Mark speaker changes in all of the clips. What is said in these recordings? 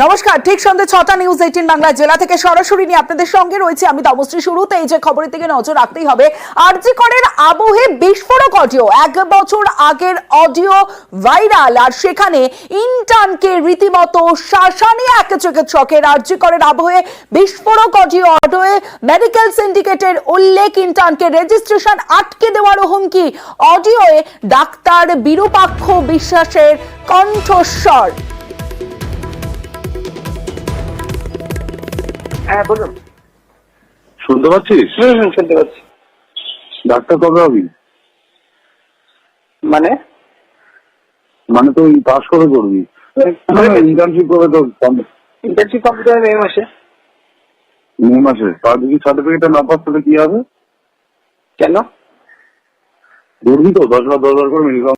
Speaker 1: নমস্কার, ঠিক সন্ধ্যে ৬টা নিউজ ১৮ বাংলা জেলা থেকে সরাসরি নিয়ে আপনাদের সঙ্গে রয়েছে আমি তমশ্রী। শুরুতে এই যে খবরের দিকে নজর রাখতেই হবে। আরজি করের আবহে বিস্ফোরক অডিও, ১ বছর আগের অডিও ভাইরাল, আর সেখানে ইন্টার্নকে রীতিমতো শাসানি এক চিকিৎসকের। আরজি করের আবহে বিস্ফোরক অডিও মেডিকেল সিন্ডিকেটের উল্লেখ, ইন্টার্নকে রেজিস্ট্রেশন আটকে দেওয়ারও হুমকি। অডিওয়ে ডাক্তার বিরূপাক্ষ বিশ্বাসের কণ্ঠস্বর।
Speaker 2: হ্যাঁ বলুন।
Speaker 3: শুনতে পাচ্ছিস?
Speaker 2: শুনতে পাচ্ছি।
Speaker 3: ডাক্তার কবে হবি?
Speaker 2: মানে
Speaker 3: তুই পাস কবে করবি? ইন্টার্নশিপ কবে তো?
Speaker 2: ইন্টার্নশিপ কমপ্লিট হবে মে মাসে।
Speaker 3: মে মাসে? তার যদি সার্টিফিকেট না পাস তাহলে কি হবে?
Speaker 2: কেন?
Speaker 3: ধরবি তো 10,000 করে মিনিমাম।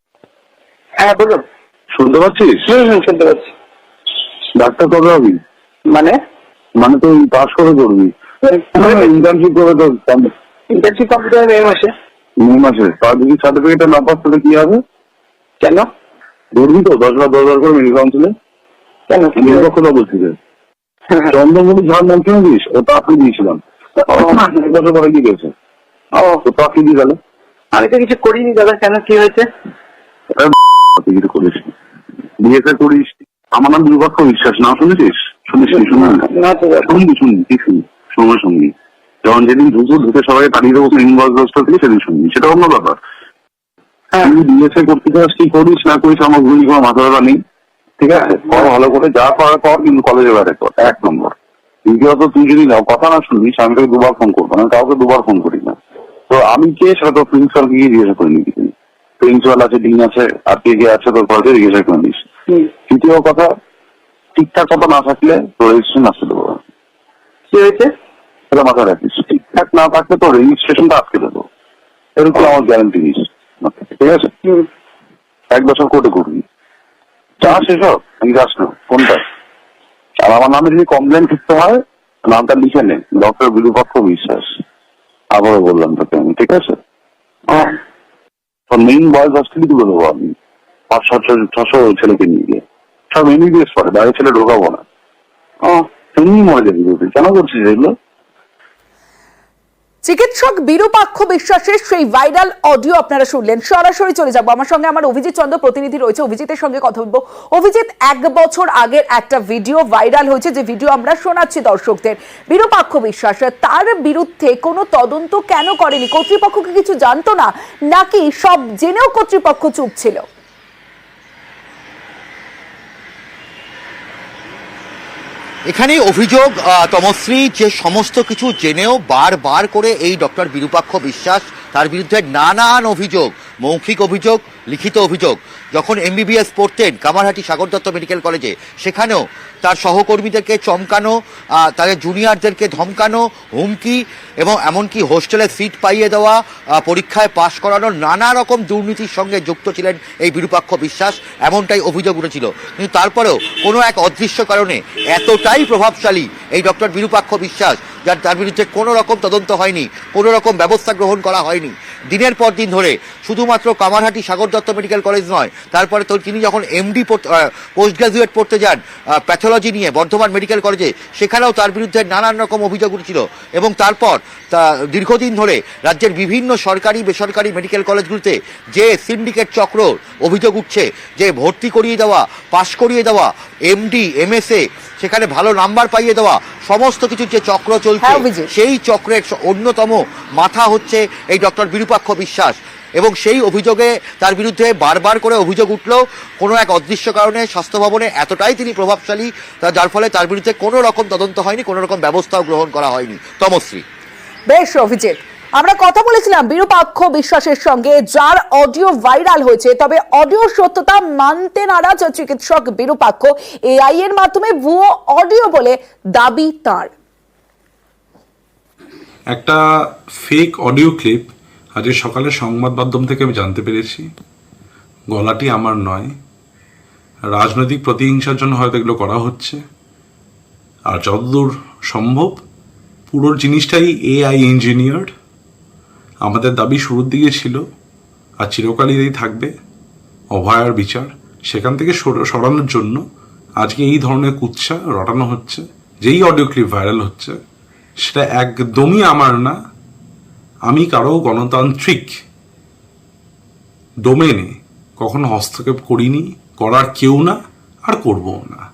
Speaker 2: হ্যাঁ বলুন।
Speaker 3: শুনতে পাচ্ছিস?
Speaker 2: শুনতে পাচ্ছি।
Speaker 3: ডাক্তার কবে হবি?
Speaker 2: মানে
Speaker 3: তুই পাস কবে করবি? ইন্টার্নশিপ কবে তো?
Speaker 2: ইন্টার্নশিপ কমপ্লিট হবে মে মাসে।
Speaker 3: মে মাসে? তার যদি সার্টিফিকেট না পাস তাহলে কি হবে?
Speaker 2: কেন?
Speaker 3: ধরবি তো 10,000 করে মিনিমাম ছিল।
Speaker 2: কেন?
Speaker 3: কথা বলছি যে চন্দ্রমণি ঝাড় নাম শুনেছিস? ওটা আপনি দিয়েছিলাম 1 বছর পরে কি গেছে? তো আপনি দিয়ে গেল।
Speaker 2: আমি তো কিছু করিনি দাদা। কেন, কি হয়েছে?
Speaker 3: তুই কিছু করিস বিয়েতে করিস। আমার নাম বিরূপাক্ষ বিশ্বাস, না শুনেছিস? শুনিস?
Speaker 2: না তো দাদা।
Speaker 3: শুনবি সময় সঙ্গী যখন যেদিন ঢুকে সবাই তাড়িয়ে দেবো ইনভয়েস থেকে সেদিন শুনবি, সেটা অন্য ব্যাপার। তুই বিএসএ করতে চাস কি করিস না করিস আমার ভুল কোনো মাথা ব্যথা নেই, ঠিক আছে? ভালো করে যা করার কর, কিন্তু কলেজে বেড়ে কর। 1 নম্বর। দ্বিতীয়ত তুই যদি কথা না শুনবিস আমি তোকে 2বার ফোন করবো, আমি কাউকে 2বার ফোন করি না। তো আমি কে সেটা তো প্রিন্সিপালকে গিয়ে জিজ্ঞাসা করে নিবি। প্রিন্সিপাল আছে, ডিন আছে, আর কে কে আছে তোর কলেজে জিজ্ঞাসা করে নিস। তৃতীয় কথা, ঠিকঠাক কথা না থাকলে তোর রেজিস্ট্রেশন আসতে দেবো।
Speaker 2: কি হয়েছে
Speaker 3: সেটা মাথায় রাখিস। ঠিকঠাক না থাকলে তোর রেজিস্ট্রেশনটা আটকে দেবো, এরকম আমার গ্যারান্টি দিস, ঠিক আছে? 1 বছর কোর্টে করবি। চাস এসব? আমি যাস না কোনটা? আর আমার নামে যদি কমপ্লেন করতে হয় নামটা লিখে নে, ডক্টর বিরূপাক্ষ বিশ্বাস। আবারও বললাম তোকে আমি, ঠিক আছে? তোর মেইন বয়েজ হস্টেলই তুলে দেবো আমি 500-600 ছেলেকে নিয়ে গিয়ে। সব এমবিবিএস পড়ে, বাইরে ছেলে ঢোকাবো না। এমনি মরে যাবি। কেন করছিস এগুলো?
Speaker 1: চিকিৎসক বিরূপাক্ষ বিশ্বাসের সেই ভাইরাল অডিও আপনারা শুনলেন। সরাসরি চলে যাবো, আমার সঙ্গে আমার অভিজিৎ চন্দ্র প্রতিনিধি রয়েছে, অভিজিতের সঙ্গে কথা বলবো। অভিজিৎ, 1 বছর আগের একটা ভিডিও ভাইরাল হয়েছে, যে ভিডিও আমরা শোনাচ্ছি দর্শকদের। বিরূপাক্ষ বিশ্বাস তার বিরুদ্ধে কোনো তদন্ত কেন করেনি? কর্তৃপক্ষ কি কিছু জানতো না, নাকি সব জেনেও কর্তৃপক্ষ চুপ ছিল?
Speaker 4: এখানে অভিযোগ তমশ্রী, যে সমস্ত কিছু জেনেও বারবার করে এই ডক্টর বিরূপাক্ষ বিশ্বাস, তার বিরুদ্ধে নানান অভিযোগ, মৌখিক অভিযোগ, লিখিত অভিযোগ। যখন এমবিবিএস পড়তেন কামারহাটি সাগর দত্ত মেডিকেল কলেজে, সেখানেও তার সহকর্মীদেরকে চমকানো, তাদের জুনিয়রদেরকে ধমকানো, হুমকি, এবং এমনকি হোস্টেলে সিট পাইয়ে দেওয়া, পরীক্ষায় পাশ করানোর নানা রকম দুর্নীতির সঙ্গে যুক্ত ছিলেন এই বিরূপাক্ষ বিশ্বাস, এমনটাই অভিযোগ উঠেছিল। কিন্তু তারপরেও কোনো এক অদৃশ্য কারণে এতটাই প্রভাবশালী এই ডক্টর বিরূপাক্ষ বিশ্বাস, তার বিরুদ্ধে কোনো রকম তদন্ত হয়নি, কোনো রকম ব্যবস্থা গ্রহণ করা হয়নি। দিনের পর দিন ধরে শুধুমাত্র কামারহাটি সাগর দত্ত মেডিকেল কলেজ নয়, তারপরে তো তিনি যখন এমডি পোস্ট গ্রাজুয়েট পড়তে যান প্যাথোলজি নিয়ে বর্ধমান মেডিকেল কলেজে, সেখানেও তার বিরুদ্ধে নানান রকম অভিযোগ উঠেছিল। এবং তারপর দীর্ঘদিন ধরে রাজ্যের বিভিন্ন সরকারি বেসরকারি মেডিকেল কলেজগুলিতে যে সিন্ডিকেট চক্র অভিযোগ উঠছে, যে ভর্তি করিয়ে দেওয়া, পাশ করিয়ে দেওয়া, এমডি এমএসএ সেখানে ভালো নাম্বার পাইয়ে দেওয়া, সমস্ত কিছু যে চক্র চলছে, সেই চক্রের অন্যতম মাথা হচ্ছে এই ডক্টর বিরূপাক্ষ বিশ্বাস। এবং সেই অভিযোগে তার বিরুদ্ধে বারবার করে অভিযোগ উঠলেও কোনো এক অদৃশ্য কারণে স্বাস্থ্য ভবনে এতটাই তিনি প্রভাবশালী, যার ফলে তার বিরুদ্ধে কোনো রকম তদন্ত হয়নি, কোনো রকম ব্যবস্থাও গ্রহণ করা হয়নি। তমশ্রী,
Speaker 1: বেশ অভিজিৎ, আমরা কথা বলেছিলাম বিরূপাক্ষ বিশ্বাসের সঙ্গে, যার অডিও ভাইরাল হয়েছে। তবে অডিও সত্যতা মানতে নারাজ চিকিৎসক বিরূপাক্ষ। এআই এর মাধ্যমে ভুয়ো অডিও বলে দাবি তার।
Speaker 5: একটা ফেক অডিও ক্লিপ আজ সকালে সংবাদ মাধ্যম থেকে আমি জানতে পেরেছি। গলাটি আমার নয়, রাজনৈতিক প্রতিহিংসার জন্য হয়তো এগুলো করা হচ্ছে। আর যতদূর সম্ভব পুরো জিনিসটাই এআই ইঞ্জিনিয়ার্ড। আমাদের দাবি শুরুর দিকে ছিল আর চিরকালই থাকবে অভয়ার বিচার। সেখান থেকে সরানোর জন্য আজকে এই ধরনের কুৎসা রটানো হচ্ছে, যেই অডিও ক্লিপ ভাইরাল হচ্ছে সেটা একদমই আমার না। আমি কারো গণতান্ত্রিক ডোমেনে কখনো হস্তক্ষেপ করিনি, করার কেউ না, আর করবও না।